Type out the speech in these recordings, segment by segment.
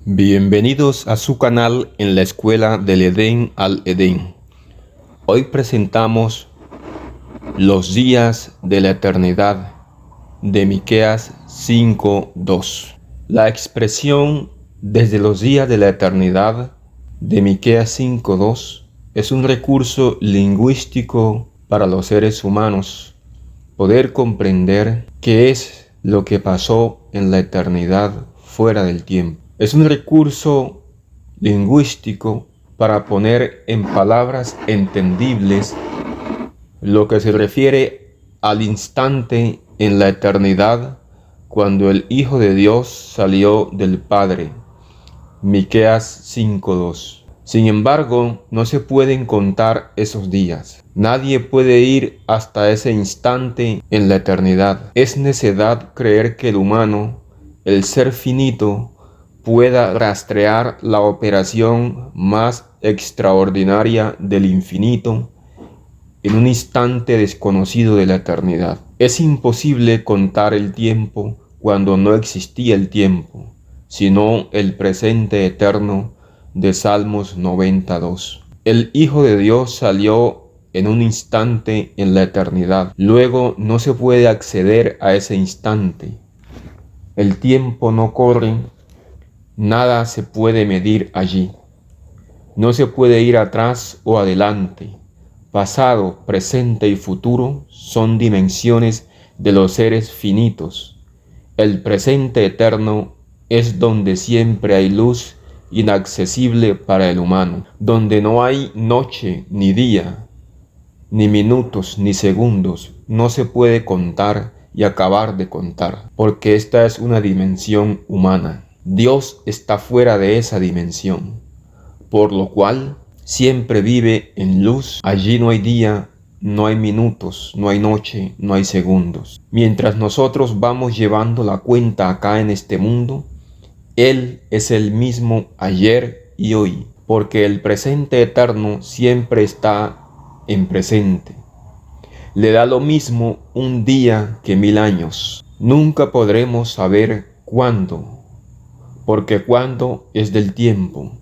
Bienvenidos a su canal en la Escuela del Edén al Edén. Hoy presentamos los días de la eternidad de Miqueas 5:2. La expresión desde los días de la eternidad de Miqueas 5:2 es un recurso lingüístico para los seres humanos poder comprender qué es lo que pasó en la eternidad fuera del tiempo. Es un recurso lingüístico para poner en palabras entendibles lo que se refiere al instante en la eternidad cuando el Hijo de Dios salió del Padre. Miqueas 5:2. Sin embargo, no se pueden contar esos días. Nadie puede ir hasta ese instante en la eternidad. Es necedad creer que el humano, el ser finito, pueda rastrear la operación más extraordinaria del infinito en un instante desconocido de la eternidad. Es imposible contar el tiempo cuando no existía el tiempo, sino el presente eterno de Salmos 92. El Hijo de Dios salió en un instante en la eternidad. Luego no se puede acceder a ese instante. El tiempo no corre, nada se puede medir allí. No se puede ir atrás o adelante. Pasado, presente y futuro son dimensiones de los seres finitos. El presente eterno es donde siempre hay luz inaccesible para el humano, donde no hay noche ni día, ni minutos ni segundos. No se puede contar y acabar de contar, porque esta es una dimensión humana. Dios está fuera de esa dimensión, por lo cual siempre vive en luz. Allí no hay día, no hay minutos, no hay noche, no hay segundos. Mientras nosotros vamos llevando la cuenta acá en este mundo, Él es el mismo ayer y hoy, porque el presente eterno siempre está en presente. Le da lo mismo un día que 1000 años. Nunca podremos saber cuándo, porque cuándo es del tiempo,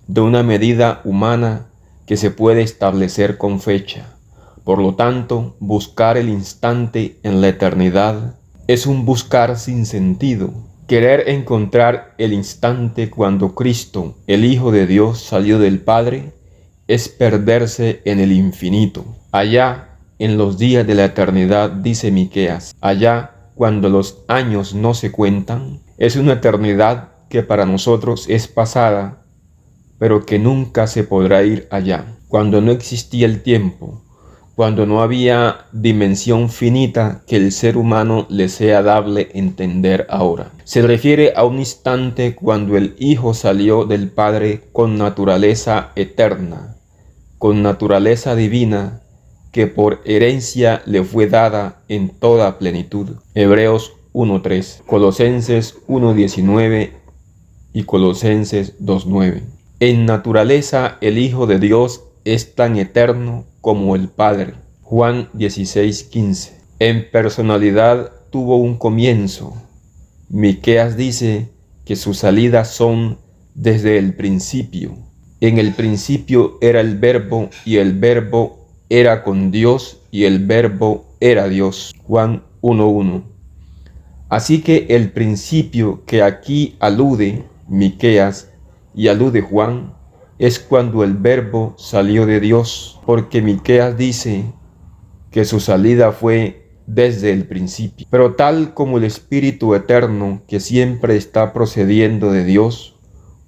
de una medida humana que se puede establecer con fecha. Por lo tanto, buscar el instante en la eternidad es un buscar sin sentido. Querer encontrar el instante cuando Cristo, el Hijo de Dios, salió del Padre, es perderse en el infinito. Allá, en los días de la eternidad, dice Miqueas, allá, cuando los años no se cuentan, es una eternidad que para nosotros es pasada, pero que nunca se podrá ir allá. Cuando no existía el tiempo, cuando no había dimensión finita que el ser humano le sea dable entender ahora. Se refiere a un instante cuando el Hijo salió del Padre con naturaleza eterna, con naturaleza divina, que por herencia le fue dada en toda plenitud. Hebreos 1:3, Colosenses 1:19 y Colosenses 2:9. En naturaleza el Hijo de Dios es tan eterno como el Padre. Juan 16:15. En personalidad tuvo un comienzo. Miqueas dice que sus salidas son desde el principio. En el principio era el Verbo, y el Verbo era con Dios, y el Verbo era Dios. Juan 1:1. Así que el principio que aquí alude Miqueas y alude Juan es cuando el Verbo salió de Dios, porque Miqueas dice que su salida fue desde el principio. Pero tal como el Espíritu Eterno que siempre está procediendo de Dios,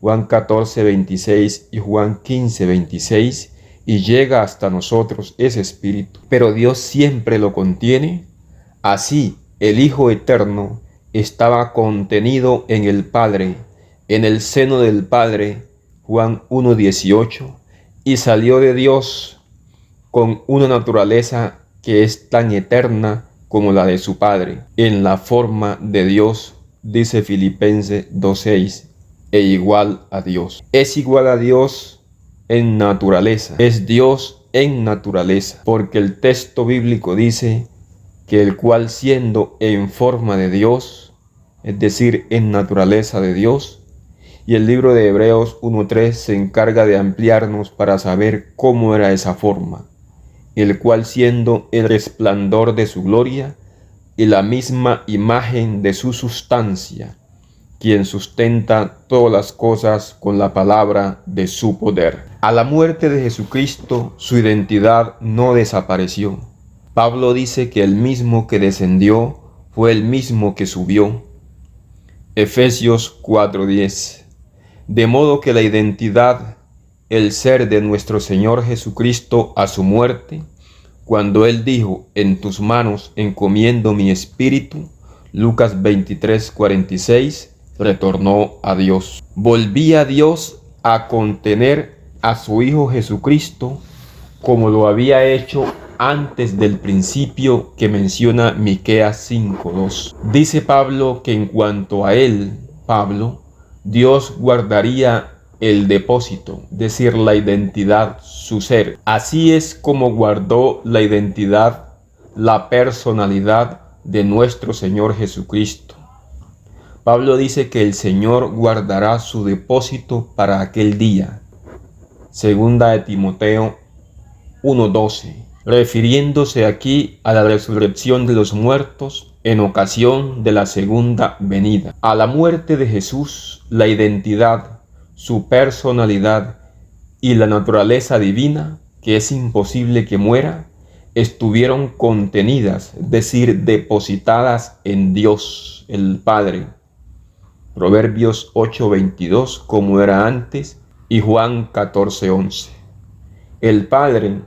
Juan 14:26 y Juan 15:26, y llega hasta nosotros ese Espíritu, pero Dios siempre lo contiene, así el Hijo Eterno estaba contenido en el Padre, en el seno del Padre, Juan 1:18, y salió de Dios con una naturaleza que es tan eterna como la de su Padre, en la forma de Dios, dice Filipenses 2:6, e igual a Dios. Es igual a Dios en naturaleza, es Dios en naturaleza, porque el texto bíblico dice que el cual siendo en forma de Dios, es decir, en naturaleza de Dios, Y el libro de Hebreos 1:3 se encarga de ampliarnos para saber cómo era esa forma, el cual siendo el resplandor de su gloria y la misma imagen de su sustancia, quien sustenta todas las cosas con la palabra de su poder. A la muerte de Jesucristo, su identidad no desapareció. Pablo dice que el mismo que descendió fue el mismo que subió. Efesios 4:10. De modo que la identidad, el ser de nuestro Señor Jesucristo a su muerte, cuando Él dijo, en tus manos encomiendo mi espíritu, Lucas 23:46, retornó a Dios. Volvía Dios a contener a su Hijo Jesucristo como lo había hecho antes del principio que menciona Miqueas 5:2. Dice Pablo que en cuanto a él, Pablo, Dios guardaría el depósito, es decir, la identidad, su ser. Así es como guardó la identidad, la personalidad de nuestro Señor Jesucristo. Pablo dice que el Señor guardará su depósito para aquel día. Segunda de Timoteo 1:12, refiriéndose aquí a la resurrección de los muertos en ocasión de la segunda venida. A la muerte de Jesús, la identidad, su personalidad y la naturaleza divina, que es imposible que muera, estuvieron contenidas, es decir, depositadas en Dios, el Padre. Proverbios 8:22, como era antes, y Juan 14:11. El Padre,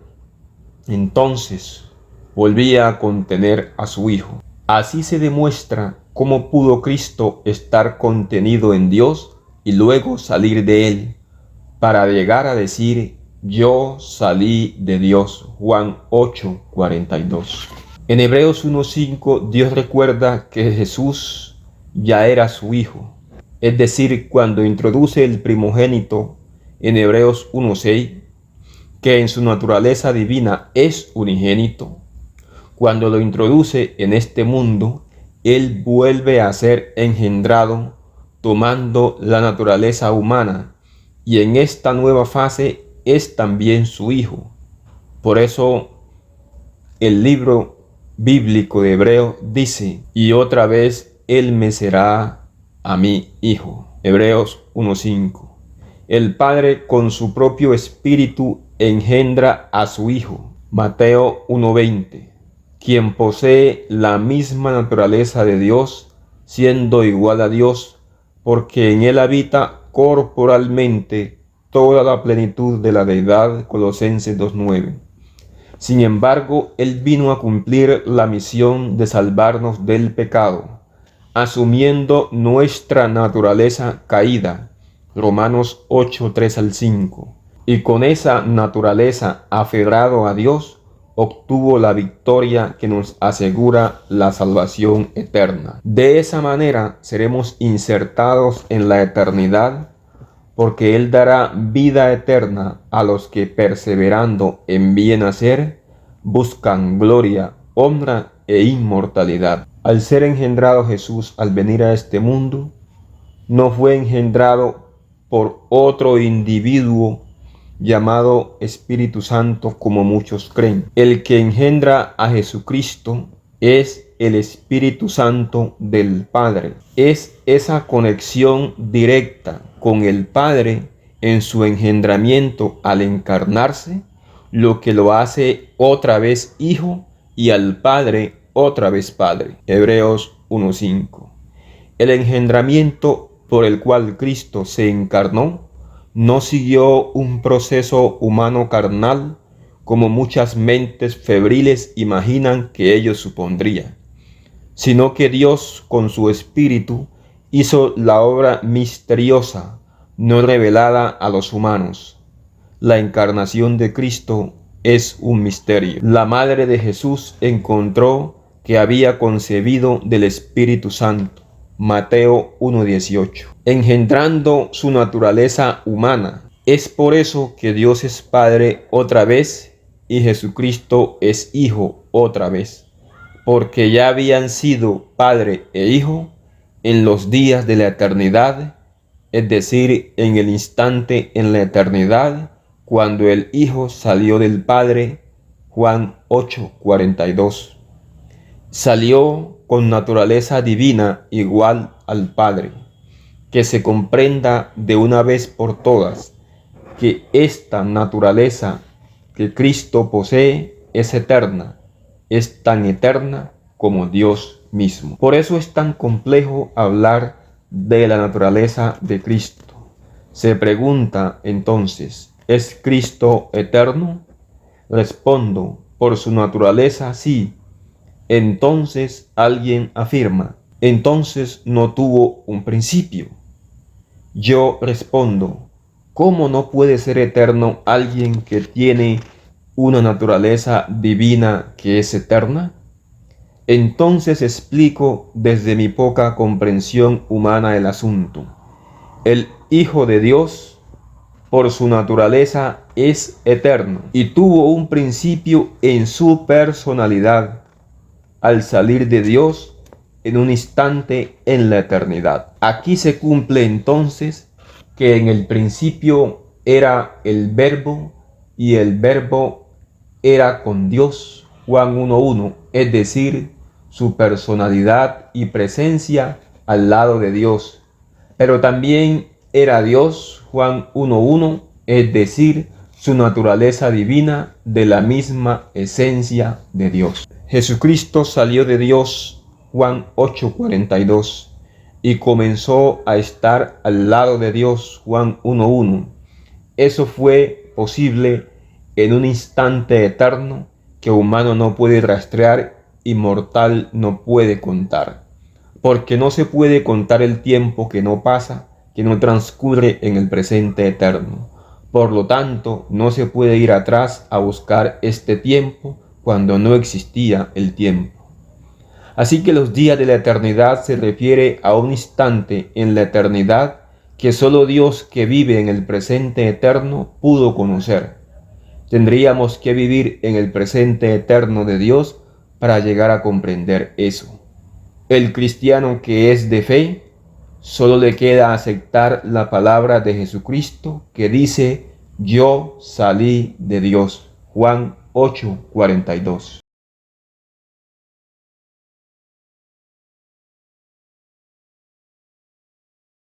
entonces, volvía a contener a su Hijo. Así se demuestra cómo pudo Cristo estar contenido en Dios y luego salir de Él, para llegar a decir, yo salí de Dios. Juan 8:42. En Hebreos 1:5, Dios recuerda que Jesús ya era su Hijo. Es decir, cuando introduce el primogénito en Hebreos 1:6, que en su naturaleza divina es unigénito, cuando lo introduce en este mundo, Él vuelve a ser engendrado tomando la naturaleza humana, y en esta nueva fase es también su Hijo. Por eso el libro bíblico de Hebreos dice, y otra vez Él me será a mí Hijo. Hebreos 1:5. El Padre con su propio espíritu engendra a su Hijo. Mateo 1:20. Quien posee la misma naturaleza de Dios, siendo igual a Dios, porque en Él habita corporalmente toda la plenitud de la deidad. Colosenses 2:9. Sin embargo, Él vino a cumplir la misión de salvarnos del pecado, asumiendo nuestra naturaleza caída. Romanos 8:3-5. Y con esa naturaleza aferrado a Dios, obtuvo la victoria que nos asegura la salvación eterna. De esa manera seremos insertados en la eternidad, porque Él dará vida eterna a los que perseverando en bien hacer, buscan gloria, honra e inmortalidad. Al ser engendrado Jesús al venir a este mundo, no fue engendrado por otro individuo llamado Espíritu Santo como muchos creen. El que engendra a Jesucristo es el Espíritu Santo del Padre. Es esa conexión directa con el Padre en su engendramiento al encarnarse lo que lo hace otra vez Hijo y al Padre otra vez Padre. Hebreos 1:5. El engendramiento por el cual Cristo se encarnó no siguió un proceso humano carnal como muchas mentes febriles imaginan que ello supondría, sino que Dios con su Espíritu hizo la obra misteriosa, no revelada a los humanos. La encarnación de Cristo es un misterio. La Madre de Jesús encontró que había concebido del Espíritu Santo. Mateo 1:18. Engendrando su naturaleza humana. Es por eso que Dios es Padre otra vez y Jesucristo es Hijo otra vez, porque ya habían sido Padre e Hijo en los días de la eternidad es decir, en el instante en la eternidad, cuando el Hijo salió del Padre, Juan 8:42. Salió con naturaleza divina igual al Padre. Que se comprenda de una vez por todas que esta naturaleza que Cristo posee es eterna, es tan eterna como Dios mismo. Por eso es tan complejo hablar de la naturaleza de Cristo. Se pregunta entonces, ¿es Cristo eterno? Respondo, por su naturaleza sí. Entonces alguien afirma, entonces no tuvo un principio. Yo respondo, ¿cómo no puede ser eterno alguien que tiene una naturaleza divina que es eterna? Entonces explico desde mi poca comprensión humana el asunto. El Hijo de Dios, por su naturaleza, es eterno y tuvo un principio en su personalidad al salir de Dios en un instante en la eternidad. Aquí se cumple entonces que en el principio era el Verbo y el Verbo era con Dios, Juan 1:1, es decir, su personalidad y presencia al lado de Dios. Pero también era Dios, Juan 1:1, es decir, su naturaleza divina de la misma esencia de Dios. Jesucristo salió de Dios, Juan 8:42, y comenzó a estar al lado de Dios, Juan 1:1. Eso fue posible en un instante eterno que humano no puede rastrear y mortal no puede contar. Porque no se puede contar el tiempo que no pasa, que no transcurre en el presente eterno. Por lo tanto, no se puede ir atrás a buscar este tiempo cuando no existía el tiempo. Así que los días de la eternidad se refiere a un instante en la eternidad que solo Dios que vive en el presente eterno pudo conocer. Tendríamos que vivir en el presente eterno de Dios para llegar a comprender eso. El cristiano que es de fe, solo le queda aceptar la palabra de Jesucristo que dice, yo salí de Dios. Juan 8:42.